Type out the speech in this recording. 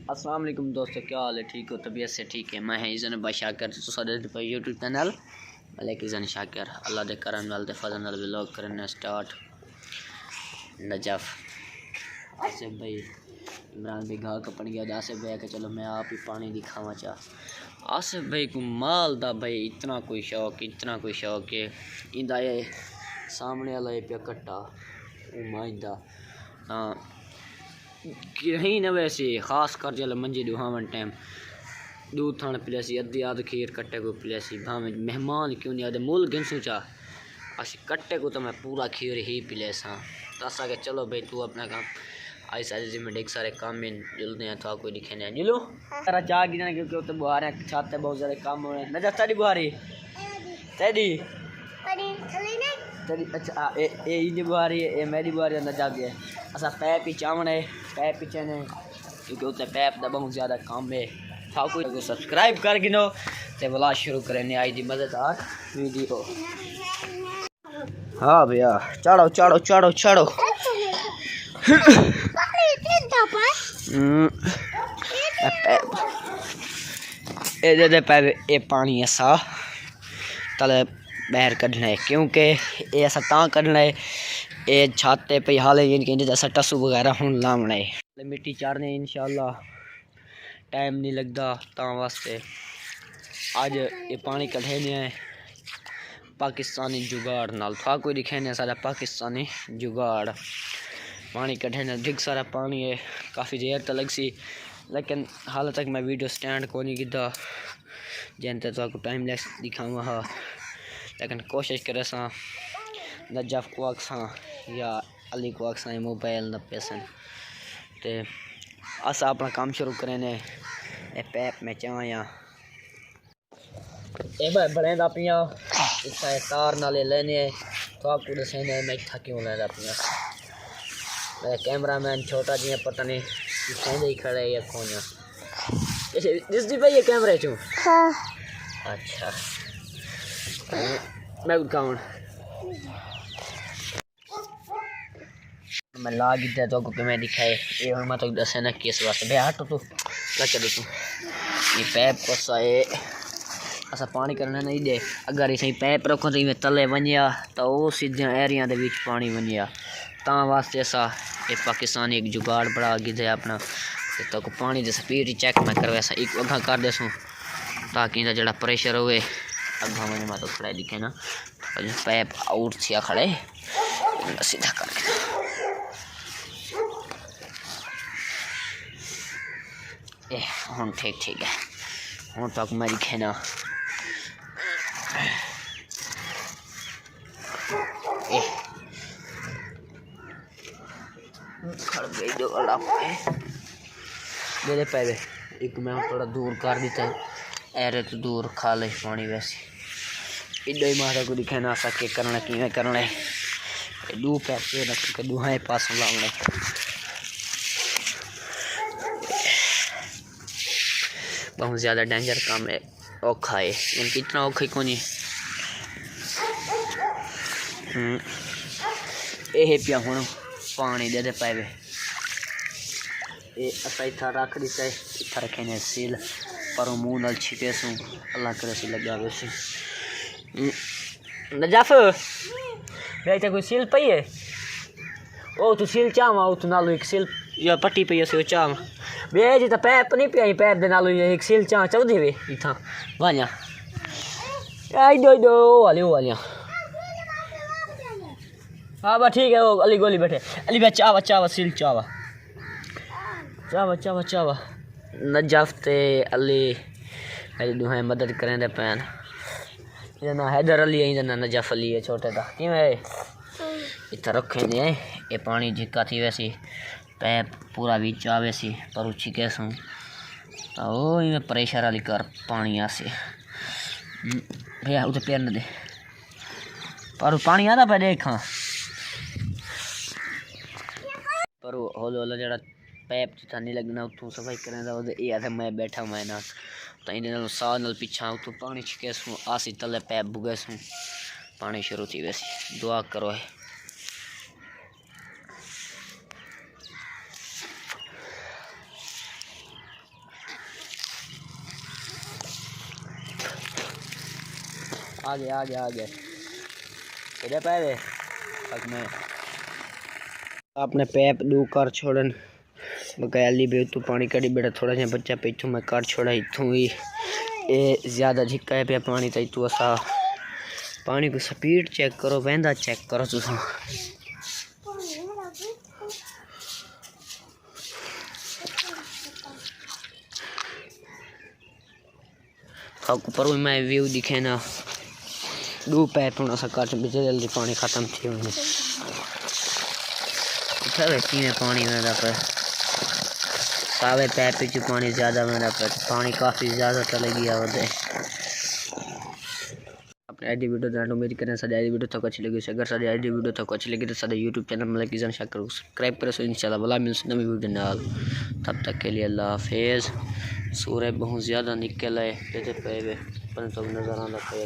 अस्सलाम वालेकुम दोस्तों, क्या हाल है? ठीक हो? तबीयत से ठीक है? मैं इज़न शाकर तो यूट्यूब चैनल मलिक इज़न शाकर अल्लाह दे करम नाल दे फजल नाल व्लॉग करने स्टार्ट। नजफ आसिफ भाई इमरान भी घा कपन गया। आसिफ भाई के चलो मैं आप ही पानी दिखावा चाह। आसिफ भाई को माल दा भाई इतना कोई शौक है इंदा ये सामने वाला ये पे कट्टा माइंदा कहीं न वैसे खास कर जल मंजी दुहावन टाइम दूध थान पिलेसी अद्धी आध खीर कट्टे को पिलेसी भावे मेहमान क्यों नहीं आदे मूल गिनसू चा असी कट्टे को तो मैं पूरा खीर ही पिलेसा। तसा के चलो भाई तू अपना काम आई सारी जिम्मे एक सारे काम में जुलते हैं तो कोई दिखे नहीं जिलो तेरा चाह गिना क्योंकि उते बुहार है छाते बहुत ज़्यादा काम हो रहे हैं। नजर तेरी बुहारी तेरी तेरी अच्छा ए इंदी बुहारी ए मेरी बुहारी अंदर जा गया असा पैप ही चावण है पैप ही चने क्योंकि उते पैप दा बहुत ज़्यादा काम है। था कोई सब्सक्राइब कर गिनो ते व्लॉग शुरू करने आई दी मज़ेदार वीडियो। हाँ भैया चढ़ो चढ़ो चढ़ो चढ़ो ये पानी ऐसा तले बाहर कढ़ना है क्योंकि ये ऐसा ता कढ़ना है ये छाते पे हाल है जैसा टसू वगैरह हूँ लावना है मिट्टी चाढ़ने इंशाल्लाह टाइम नहीं लगता ता वास्ते आज ये पानी कढ़े ने है पाकिस्तानी जुगाड़ नाल था कोई दिखे नहीं सारा पाकिस्तानी जुगाड़ पानी कढ़े ने ढिग सारा पानी है काफ़ी देर तक लग सी लेकिन हाल तक मैं वीडियो स्टैंड को नहीं किया जैसे तो आपको टाइम लैस दिखाऊंगा हाँ लेकिन कोशिश करे सा नजफ को अक्सा या अली को अक्सा मोबाइल न पैसन ते असा अपना काम शुरू करें ने ए पैप में चाया ए भाई बड़े दा पिया इतना तार नाले लेने तो आपको दसेने मैं इतना क्यों ले दा पिया मेरा कैमरामैन छोटा जी पता नहीं ही खड़े है या कौन जिस दी भाई ये कैमरे चूँ हाँ अच्छा मैं उठाऊँ मैं ला गिद्दा तो आपको मैं दिखाए ये हम तो दसे ना केस वास्ते बे हट तू लग दे तू ये पैप को साए असा पानी करना नहीं दे अगर इसे पैप रखो तो इवें तले वनिया तो वो सीधे एरिया दे विच पानी वनिया ता वास्ते ऐसा ये पाकिस्तानी एक जुगाड़ बड़ा गिदे अपना तो को पानी दे स्पीड चेक मैं करवे सा एक अगा कर देसू ताकि इनका जड़ा प्रेशर होवे अगा मैंने मैं तो खड़ा दिखे ना तो पैप आउट थिया खड़े सीधा करके ए हुन ठीक है हुन तक मैं दिखे ना ए खड़ गई जो अड़ा मेरे पैरे एक मैं थोड़ा दूर कर देता एरे तो दूर खा ले पानी वैसे इधर ही माता को दिखे ना सके करना कि करना दू पैसे रख के दुहाए पास लाने बहुत ज़्यादा डेंजर काम है औखा है इनकी इतना औखा ही कौन ये पिया हूँ पानी दे पाए ये असा इतना रख दिता है इतना रखे ने सील पर मुँह नाल छिपे सू अल्लाह करे सी लगा वैसे नजफ भाई कोई सील पई है ओ तू सील चावा तू नालो एक सील या पट्टी पई है चाव वे जी तो पैप नहीं पिया पैप दे नालो एक सील चा चौदे वे इथा वालिया आई दो वालिया हाँ बस ठीक है वो अली गोली बैठे अली भाई चावा सील चावा नजफ ते अली मेरी दुहाई मदद करें दे पैन इधर ना हैदर अली है इधर ना नजफ अली है छोटे दा क्यों है इतना रखे ने ये पानी झिका थी वैसी पैप पूरा भी चावे सी पर उची कैसू तो वो इवें प्रेशर वाली कर पानी आसे भैया उसे पैर न दे पर पानी आता पे देखा पर होलो होलो जरा पैप जितना नहीं लगना उतों सफाई करें ये मैं बैठा मैं ना तो इन साल नाल पिछा उतों पानी छिके सूँ आसी तले पैप बुगे सूँ पानी शुरू थी वैसी दुआ करो है आ गया पहले तक मैं आपने पैप दू कर छोड़न बकायली भी तू पानी कड़ी बेटा थोड़ा सा बच्चा पे इथों मैं कर छोड़ा इथों ही ये ज़्यादा झिक्का है पे पानी तो इतू असा पानी को स्पीड चेक करो वहदा चेक करो तुम ऊपर मैं व्यू दिखे ना दो पैप होना सा कर जल्दी पानी खत्म थी वहीं पीने पानी मेरा पर सावे पैप जो पानी ज़्यादा मेरा पर पानी काफ़ी ज़्यादा चले गया वधे अपने आईडी वीडियो देखना उम्मीद करें सारी आईडी वीडियो तक अच्छी लगी अगर सारी आईडी वीडियो तक अच्छी लगी तो सारे यूट्यूब चैनल मतलब कि सब्सक्राइब करो सो इंशाल्लाह वाला मिल नवी वीडियो नाल तब तक के लिए अल्लाह हाफिज़ सूरज बहुत ज़्यादा निकल है पे पर तो नज़र आना पे